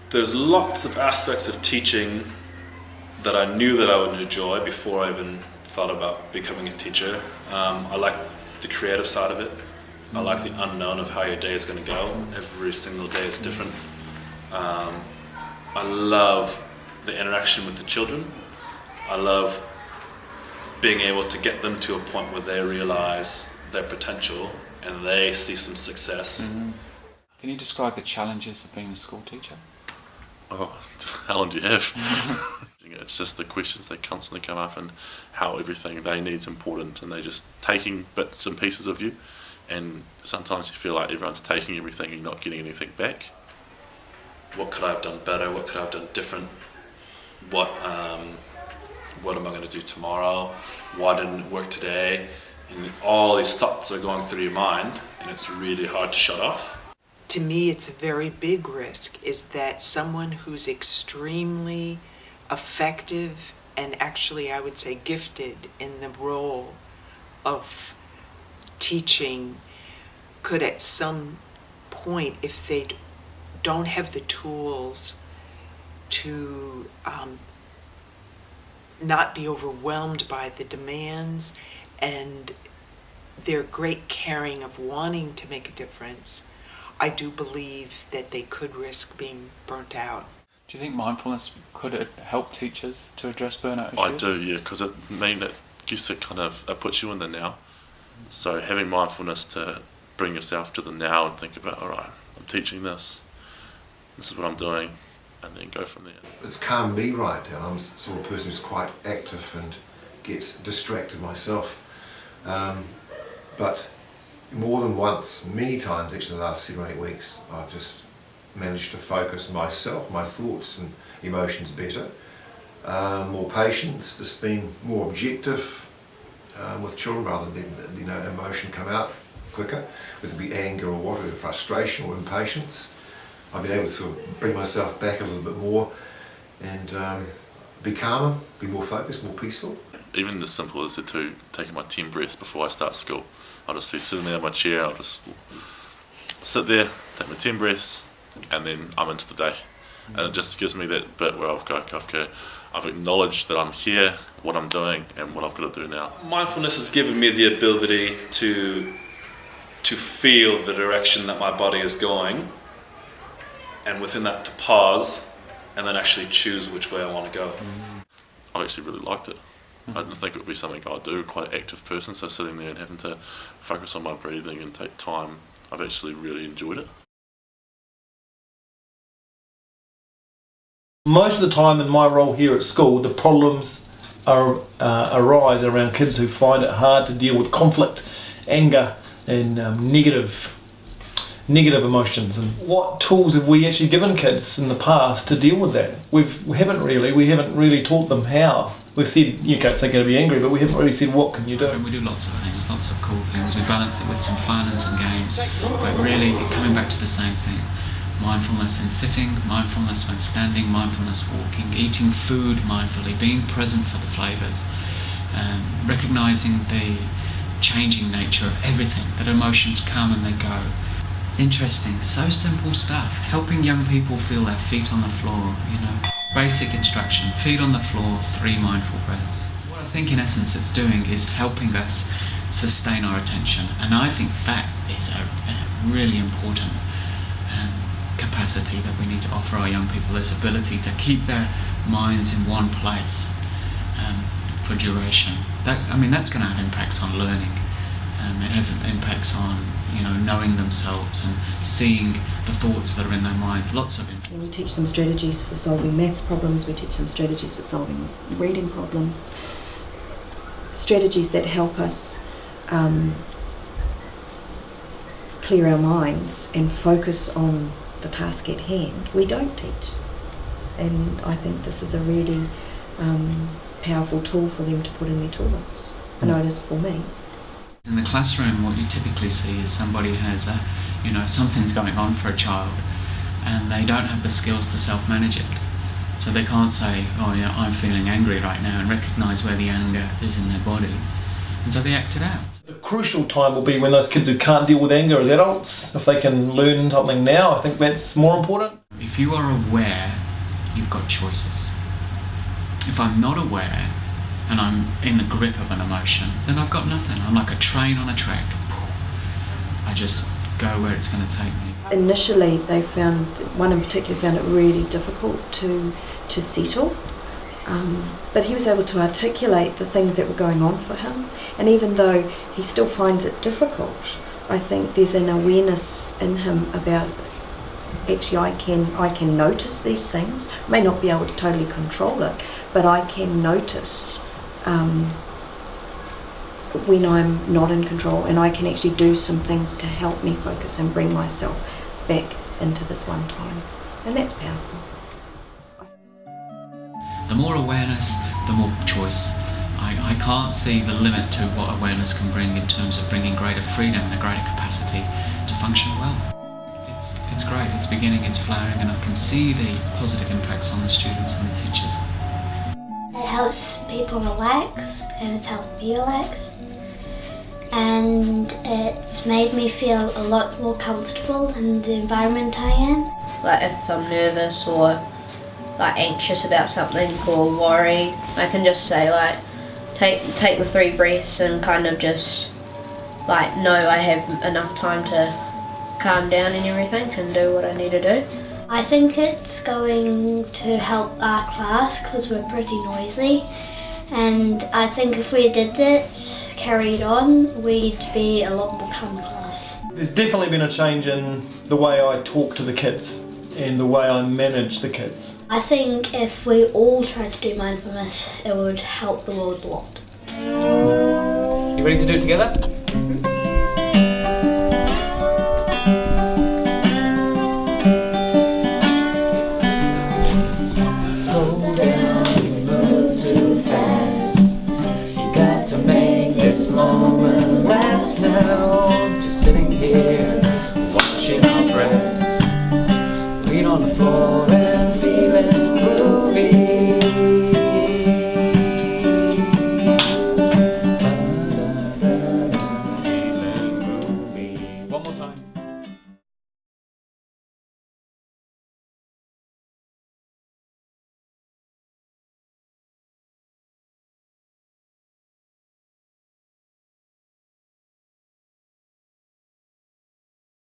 There's lots of aspects of teaching that I knew that I would enjoy before I even thought about becoming a teacher. I like the creative side of it. I like the unknown of how your day is going to go. Every single day is different. I love the interaction with the children. I love being able to get them to a point where they realize their potential and they see some success. Mm-hmm. Can you describe the challenges of being a school teacher? Oh, how long do you have? It's just the questions that constantly come up and how everything they need is important, and they're just taking bits and pieces of you, and sometimes you feel like everyone's taking everything and you're not getting anything back. What could I have done better? What could I have done different? What am I going to do tomorrow? Why didn't it work today? And all these thoughts are going through your mind, and it's really hard to shut off. To me, it's a very big risk, is that someone who's extremely effective and actually, I would say, gifted in the role of teaching could at some point, if they don't have the tools to not be overwhelmed by the demands and their great caring of wanting to make a difference, I do believe that they could risk being burnt out. Do you think mindfulness could it help teachers to address burnout issues? I do, yeah, because it puts you in the now. So having mindfulness to bring yourself to the now and think about, all right, I'm teaching this is what I'm doing, and then go from there. It's calmed me right down. I'm the sort of person who's quite active and gets distracted myself. But more than once, many times actually in the last 7 or 8 weeks, I've just managed to focus myself, my thoughts and emotions better. More patience, just being more objective with children rather than emotion come out quicker, whether it be anger or what, or frustration or impatience. I've been able to sort of bring myself back a little bit more and be calmer, be more focused, more peaceful. Even as simple as taking my 10 breaths before I start school. I'll just be sitting there in my chair, I'll just sit there, take my 10 breaths, and then I'm into the day. And it just gives me that bit where I've acknowledged that I'm here, what I'm doing, and what I've got to do now. Mindfulness has given me the ability to feel the direction that my body is going, and within that to pause, and then actually choose which way I want to go. I actually really liked it. I didn't think it would be something I'd do, quite an active person, so sitting there and having to focus on my breathing and take time, I've actually really enjoyed it. Most of the time in my role here at school, the problems arise around kids who find it hard to deal with conflict, anger and negative emotions. And what tools have we actually given kids in the past to deal with that? We haven't really taught them how. We've said, it's okay to be angry, but we haven't really said, what can you do? And we do lots of things, lots of cool things. We balance it with some fun and some games, but really coming back to the same thing. Mindfulness in sitting, mindfulness when standing, mindfulness walking, eating food mindfully, being present for the flavours, recognising the changing nature of everything, that emotions come and they go. Interesting, so simple stuff, helping young people feel their feet on the floor, Basic instruction, feet on the floor, 3 mindful breaths. What I think in essence it's doing is helping us sustain our attention, and I think that is a really important capacity that we need to offer our young people, this ability to keep their minds in one place for duration. That's going to have impacts on learning. It has impacts on knowing themselves and seeing the thoughts that are in their mind. Lots of impacts. We teach them strategies for solving maths problems. We teach them strategies for solving reading problems. Strategies that help us clear our minds and focus on the task at hand. We don't teach. and I think this is a really powerful tool for them to put in their toolbox. I know it is for me. In the classroom, what you typically see is somebody has something's going on for a child, and they don't have the skills to self-manage it. So they can't say, oh yeah, I'm feeling angry right now, and recognise where the anger is in their body. And so they act it out. The crucial time will be when those kids who can't deal with anger as adults, if they can learn something now, I think that's more important. If you are aware, you've got choices. If I'm not aware, and I'm in the grip of an emotion, then I've got nothing. I'm like a train on a track. I just go where it's going to take me. Initially, one in particular found it really difficult to settle, but he was able to articulate the things that were going on for him, and even though he still finds it difficult, I think there's an awareness in him about, actually I can notice these things. I may not be able to totally control it, but I can notice when I'm not in control, and I can actually do some things to help me focus and bring myself back into this one time, and that's powerful. The more awareness, the more choice. I can't see the limit to what awareness can bring in terms of bringing greater freedom and a greater capacity to function well. It's great, it's beginning, it's flowering, and I can see the positive impacts on the students and the teachers. It helps people relax, and it's helped me relax. And it's made me feel a lot more comfortable in the environment I am. Like if I'm nervous or like anxious about something or worry, I can just say like, take the 3 breaths and kind of just like know I have enough time to calm down and everything and do what I need to do. I think it's going to help our class because we're pretty noisy, and I think if we did it, carried on, we'd be a lot more calm class. There's definitely been a change in the way I talk to the kids and the way I manage the kids. I think if we all tried to do mindfulness, it would help the world a lot. You ready to do it together? Slow down, you move too fast. You got to make this moment last now. Just sitting here, watching our breath. Feet on the floor and feeling groovy.